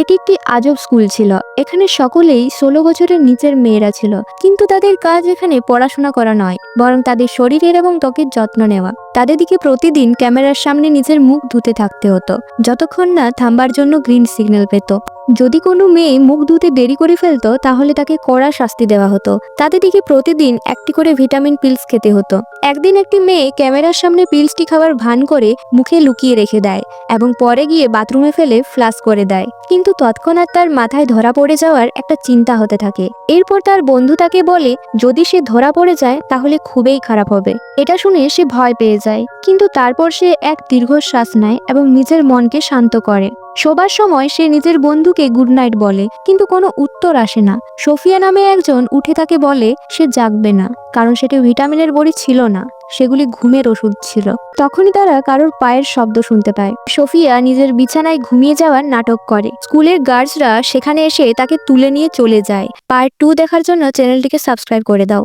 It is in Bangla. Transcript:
এটি একটি আজব স্কুল ছিল। এখানে সকলেই 16 বছরের নিচের মেয়েরা ছিল, কিন্তু তাদের কাজ এখানে পড়াশোনা করা নয়, বরং তাদের শরীরের এবং ত্বকের যত্ন নেওয়া। তাদের দিকে প্রতিদিন ক্যামেরার সামনে নিজের মুখ ধুতে থাকতে হতো, যতক্ষণ না থামবার জন্য গ্রিন সিগন্যাল পেত। যদি কোনো মেয়ে মুখ ধুতে দেরি করে ফেলতো, তাহলে তাকে কড়া শাস্তি দেওয়া হতো। তাদের দিকে প্রতিদিন একটি করে ভিটামিন পিলস খেতে হতো। একদিন একটি মেয়ে ক্যামেরার সামনে পিলসটি খাবার ভান করে মুখে লুকিয়ে রেখে দেয় এবং পরে গিয়ে বাথরুমে ফেলে ফ্লাশ করে দেয়, কিন্তু তৎক্ষণাৎ তার মাথায় ধরা পড়ে যাওয়ার একটা চিন্তা হতে থাকে। এরপর তার বন্ধু তাকে বলে যদি সে ধরা পড়ে যায় তাহলে খুবই খারাপ হবে। এটা শুনে সে ভয় পেয়ে যায়, কিন্তু তারপর সে এক দীর্ঘশ্বাস নেয় এবং নিজের মনকে শান্ত করে। শোবার সময় সে নিজের বন্ধুকে গুড নাইট বলে, কিন্তু কোনো উত্তর আসে না। সোফিয়া নামে একজন উঠে তাকে বলে সে জাগবে না, কারণ সেটি ভিটামিনের বড়ি ছিল না, সেগুলি ঘুমের ওষুধ ছিল। তখনই তারা কারোর পায়ের শব্দ শুনতে পায়। সোফিয়া নিজের বিছানায় ঘুমিয়ে যাওয়ার নাটক করে। স্কুলের গার্ডসরা সেখানে এসে তাকে তুলে নিয়ে চলে যায়। পার্ট 2 দেখার জন্য চ্যানেলটিকে সাবস্ক্রাইব করে দাও।